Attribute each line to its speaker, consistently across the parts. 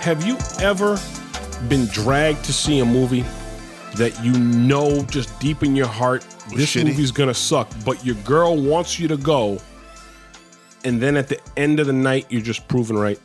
Speaker 1: Have you ever been dragged to see a movie that you know just deep in your heart, this movie's gonna suck, but your girl wants you to go, and then at the end of the night, you're just proven right?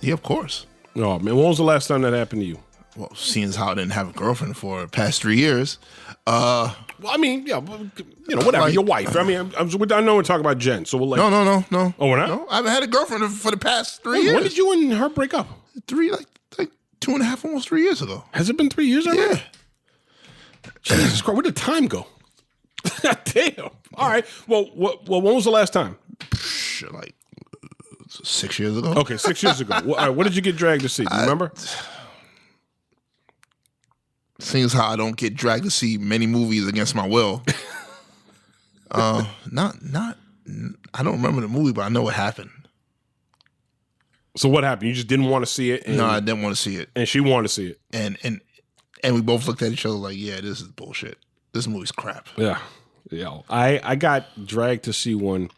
Speaker 2: Yeah, of course.
Speaker 1: Oh, man, when was the last time that happened to you?
Speaker 2: Well, seeing as how I didn't have a girlfriend for the past 3 years.
Speaker 1: Well, I mean, yeah, you know, whatever, like, your wife. I mean, I know we're talking about Jen, so we'll like...
Speaker 2: No.
Speaker 1: Oh, we're not?
Speaker 2: No, I haven't had a girlfriend for the past 3 years.
Speaker 1: When did you and her break up?
Speaker 2: Like 2.5, almost 3 years ago.
Speaker 1: Has it been 3 years already?
Speaker 2: Yeah.
Speaker 1: Jesus Christ, where did time go? Damn. All right. Well, when was the last time?
Speaker 2: Like 6 years ago.
Speaker 1: Okay, 6 years ago. All right, what did you get dragged to see? Do you remember?
Speaker 2: Seeing as how I don't get dragged to see many movies against my will. I don't remember the movie, but I know what happened.
Speaker 1: So what happened? You just didn't want to see it?
Speaker 2: No, I didn't want to see it.
Speaker 1: And she wanted to see it.
Speaker 2: And we both looked at each other like, yeah, this is bullshit. This movie's crap.
Speaker 1: Yeah. I got dragged to see one,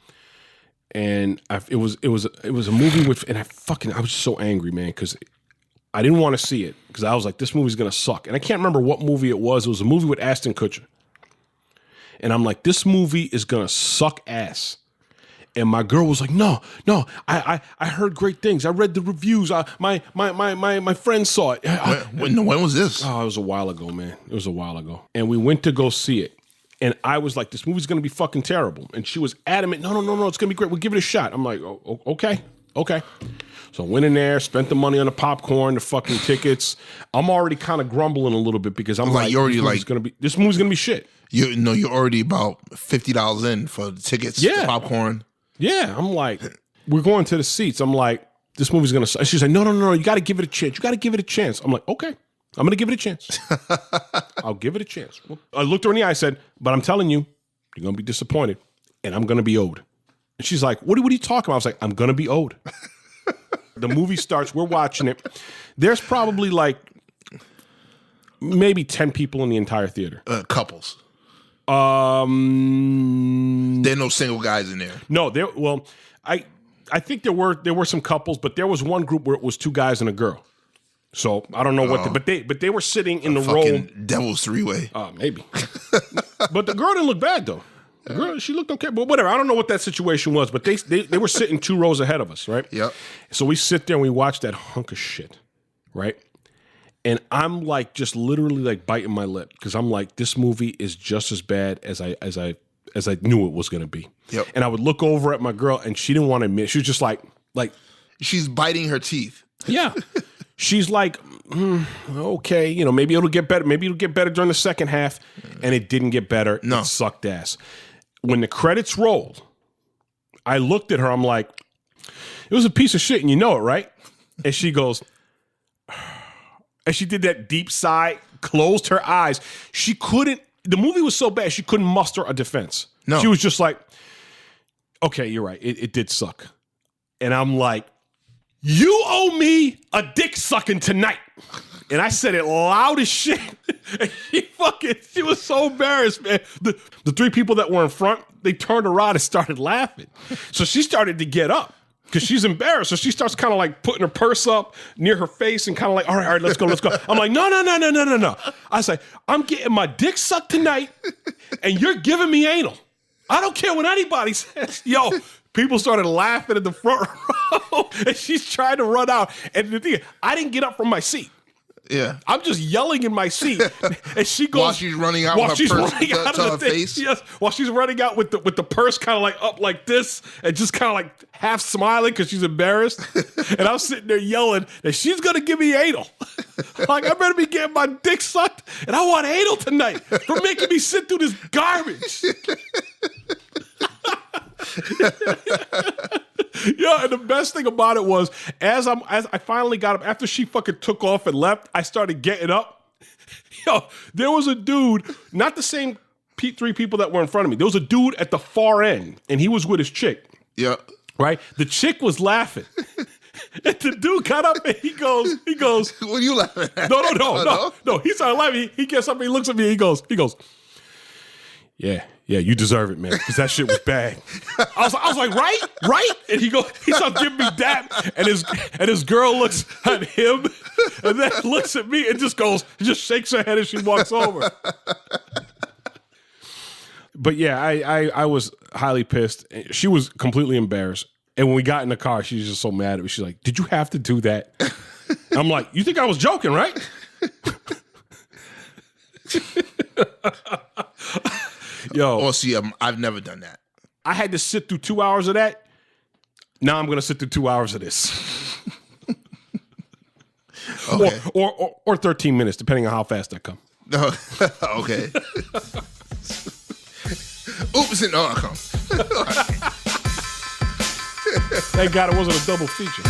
Speaker 1: and it was a movie with, and I was so angry, man, because I didn't want to see it because I was like, this movie's gonna suck, and I can't remember what movie it was. It was a movie with Ashton Kutcher, and I'm like, this movie is gonna suck ass. And my girl was like, no, I heard great things. I read the reviews. My friend saw it.
Speaker 2: When was this?
Speaker 1: Oh, it was a while ago, man. It was a while ago. And we went to go see it. And I was like, this movie's going to be fucking terrible. And she was adamant, no, it's going to be great. We'll give it a shot. I'm like, oh, okay. So I went in there, spent the money on the popcorn, the fucking tickets. I'm already kind of grumbling a little bit because I'm like, this movie's going to be shit.
Speaker 2: You're already about $50 in for the tickets, the popcorn.
Speaker 1: Yeah, I'm like, we're going to the seats. I'm like, this movie's going to suck. She's like, no, you got to give it a chance. You got to give it a chance. I'm like, okay, I'm going to give it a chance. I'll give it a chance. I looked her in the eye, I said, but I'm telling you, you're going to be disappointed, and I'm going to be owed. And she's like, what are you talking about? I was like, I'm going to be owed. The movie starts, we're watching it. There's probably like maybe 10 people in the entire theater.
Speaker 2: Couples. There are no single guys in there.
Speaker 1: No, I think there were some couples, but there was one group where it was 2 guys and a girl. So I don't know but they were sitting in the row.
Speaker 2: Devil's three-way.
Speaker 1: Maybe. But the girl didn't look bad though. The girl, she looked okay, but whatever. I don't know what that situation was, but they were sitting 2 rows ahead of us, right?
Speaker 2: Yep.
Speaker 1: So we sit there and we watch that hunk of shit, right? And I'm like just literally like biting my lip because I'm like, this movie is just as bad as I knew it was going to be.
Speaker 2: Yep.
Speaker 1: And I would look over at my girl and she didn't want to admit. She was just like
Speaker 2: she's biting her teeth.
Speaker 1: Yeah. She's like, okay, you know, maybe it'll get better. Maybe it'll get better during the second half. And it didn't get better.
Speaker 2: No.
Speaker 1: It sucked ass. When the credits rolled, I looked at her. I'm like, it was a piece of shit and you know it, right? And she goes... And she did that deep sigh, closed her eyes. The movie was so bad, she couldn't muster a defense.
Speaker 2: No.
Speaker 1: She was just like, okay, you're right. It did suck. And I'm like, you owe me a dick sucking tonight. And I said it loud as shit. And she was so embarrassed, man. The 3 people that were in front, they turned around and started laughing. So she started to get up. Because she's embarrassed. So she starts kind of like putting her purse up near her face and kind of like, all right, let's go. I'm like, no. I say, I'm getting my dick sucked tonight and you're giving me anal. I don't care what anybody says. Yo, people started laughing in the front row and she's trying to run out. And the thing, I didn't get up from my seat.
Speaker 2: Yeah.
Speaker 1: I'm just yelling in my seat. And she goes.
Speaker 2: While she's running out with her purse to her face?
Speaker 1: Yes. While she's running out with the purse kind of like up like this and just kind of like half smiling because she's embarrassed. And I'm sitting there yelling that she's going to give me anal. Like, I better be getting my dick sucked and I want anal tonight for making me sit through this garbage. Yeah, and the best thing about it was, as I finally got up, after she fucking took off and left, I started getting up. Yo, there was a dude, not the same 3 people that were in front of me. There was a dude at the far end, and he was with his chick.
Speaker 2: Yeah.
Speaker 1: Right? The chick was laughing. And the dude got up and he goes.
Speaker 2: What are you laughing at?
Speaker 1: No. He started laughing. He gets up and he looks at me and he goes, yeah, Yeah, you deserve it, man, because that shit was bad. I was like, right? And he starts giving me dap, and his girl looks at him, and then looks at me and just shakes her head as she walks over. But yeah, I was highly pissed. She was completely embarrassed. And when we got in the car, she was just so mad at me. She's like, "Did you have to do that?" I'm like, "You think I was joking, right?" Yo.
Speaker 2: Oh, see, I've never done that.
Speaker 1: I had to sit through 2 hours of that. Now I'm going to sit through 2 hours of this.
Speaker 2: Okay.
Speaker 1: Or 13 minutes, depending on how fast I come.
Speaker 2: Okay. Oops, and I come.
Speaker 1: Thank God it wasn't a double feature.